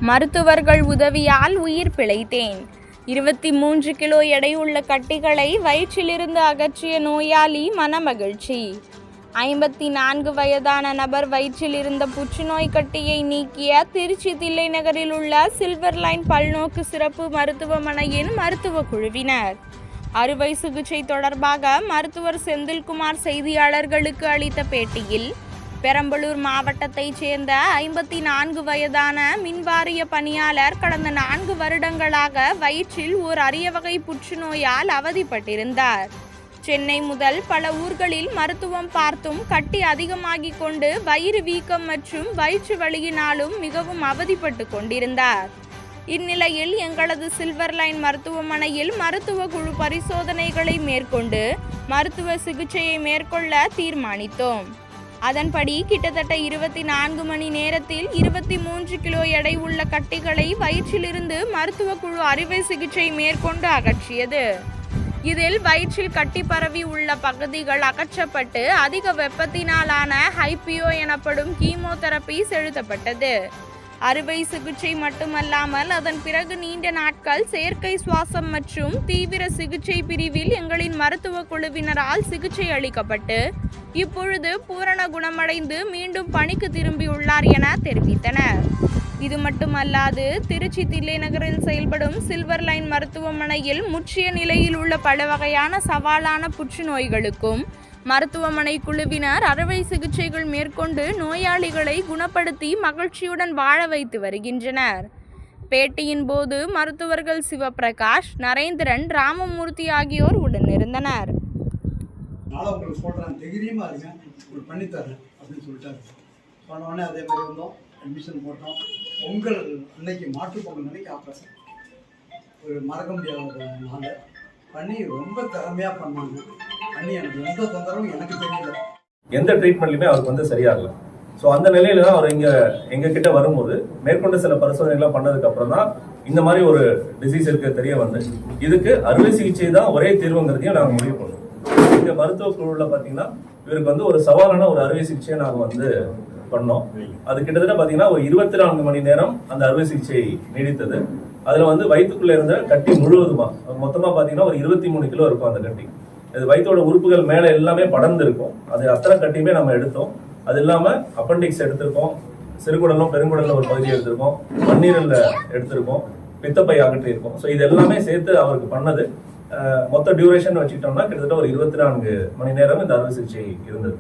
மருத்துவர்கள் உதவியால் உயிர் பிழைத்தேன். 23 கிலோ எடையுள்ள கட்டிகளை வயிற்றிலிருந்து அகற்றிய நோயாளி மனமகிழ்ச்சி. 54 வயதான நபர் வயிற்றில் இருந்த புற்றுநோய் கட்டியை நீக்கிய திருச்சி தில்லை நகரில் உள்ள சில்வர் லைன் பல்நோக்கு சிறப்பு மருத்துவமனையின் மருத்துவ குழுவினர். அறுவை சிகிச்சை தொடர்பாக மருத்துவர் செந்தில்குமார் செய்தியாளர்களுக்கு அளித்த பேட்டியில், பெரம்பலூர் மாவட்டத்தைச் சேர்ந்த 54 வயதான மின்வாரிய பணியாளர் கடந்த 4 வருடங்களாக வயிற்றில் ஓர் அரிய வகை புற்றுநோயால் அவதிப்பட்டிருந்தார். சென்னை முதல் பல ஊர்களில் மருத்துவம் பார்த்தும் கட்டி அதிகமாகிக் கொண்டு வயிறு வீக்கம் மற்றும் வயிற்று வலியினாலும் மிகவும் அவதிப்பட்டு கொண்டிருந்தார். இந்நிலையில் எங்களது சில்வர் லைன் மருத்துவமனையில் மருத்துவ குழு பரிசோதனைகளை மேற்கொண்டு மருத்துவ சிகிச்சையை மேற்கொள்ள தீர்மானித்தோம். அதன்படி கிட்டத்தட்ட 24 மணி நேரத்தில் 23 கிலோ எடை உள்ள கட்டிகளை வயிற்றிலிருந்து மருத்துவ குழு அறுவை சிகிச்சை மேற்கொண்டு அகற்றியது. இதில் வயிற்றில் கட்டி பரவி உள்ள பகுதிகள் அகற்றப்பட்டு அதிக வெப்பத்தினாலான ஹைபியோ எனப்படும் கீமோதெரபி செலுத்தப்பட்டது. அறுவை சிகிச்சை மட்டுமல்லாமல் அதன் பிறகு நீண்ட நாட்கள் செயற்கை சுவாசம் மற்றும் தீவிர சிகிச்சை பிரிவில் எங்களின் மருத்துவ குழுவினரால் சிகிச்சை அளிக்கப்பட்டு இப்பொழுது பூரண குணமடைந்து மீண்டும் பணிக்கு திரும்பியுள்ளார் என தெரிவித்தனர். இது மட்டுமல்லாது திருச்சி தில்லை நகரில் செயல்படும் சில்வர் லைன் மருத்துவமனையில் முற்றிய நிலையில் உள்ள பல வகையான சவாலான புற்றுநோய்களுக்கும் மருத்துவமனை குழுவினர் அறுவை சிகிச்சைகள் மேற்கொண்டு நோயாளிகளை குணப்படுத்தி மகிழ்ச்சியுடன் வாழ வைத்து வருகின்றனர். பேட்டியின் போது மருத்துவர்கள் சிவபிரகாஷ், நரேந்திரன், ராமமூர்த்தி ஆகியோர் உடனிருந்தனர். அட்மிஷன் போட்டோம். பொங்கல் அன்னைக்கு மாட்டுப்பொங்கல் அன்னைக்கு ஆப்ரேஷன். ஒரு மறக்க முடியாத நாள் பண்ணி ரொம்ப திறமையாக பண்ணாங்க. பண்ணி எனக்கு எந்த தொந்தரவும் எனக்கு தெரியல. எந்த ட்ரீட்மெண்ட்லையுமே அவருக்கு சரியாகல. ஸோ அந்த நிலையில தான் அவர் எங்ககிட்ட வரும்போது மேற்கொண்டு சில பரிசோதனைகள்லாம் பண்ணதுக்கு அப்புறம் தான் இந்த மாதிரி ஒரு டிசீஸ் இருக்க தெரிய வந்து இதுக்கு அறுவை சிகிச்சை தான் ஒரே தீர்வுங்கிறதையும் நாங்கள் முடிவு பண்ணோம். இந்த மருத்துவ குழுவில் பார்த்தீங்கன்னா இவருக்கு ஒரு சவாலான ஒரு அறுவை சிகிச்சையை நாங்கள் பண்ணோம். அது கிட்டத்தட்ட பாத்தீங்கன்னா ஒரு 24 மணி நேரம் அந்த அறுவை சிகிச்சை நீடித்தது. அதுல வயிற்றுக்குள்ள இருந்த கட்டி முழுவதுமா மொத்தமா பாத்தீங்கன்னா ஒரு 23 கிலோ இருக்கும் அந்த கட்டி. அது வயிற்றோட உறுப்புகள் மேல எல்லாமே படர்ந்து இருக்கும். அது அத்தனை கட்டியுமே நம்ம எடுத்தோம். அது இல்லாம அப்பெண்டிக்ஸ் எடுத்திருக்கோம், சிறுகுடலும் பெருங்குடல்ல ஒரு பகுதி எடுத்திருக்கோம், மண்ணீரல்ல எடுத்திருக்கோம், பித்தப்பை அகற்றி இருக்கோம். ஸோ இது எல்லாமே சேர்த்து அவருக்கு பண்ணது மொத்த டியூரேஷன் வச்சுக்கிட்டோம்னா கிட்டத்தட்ட ஒரு 24 மணி நேரம் இந்த அறுவை சிகிச்சை இருந்தது.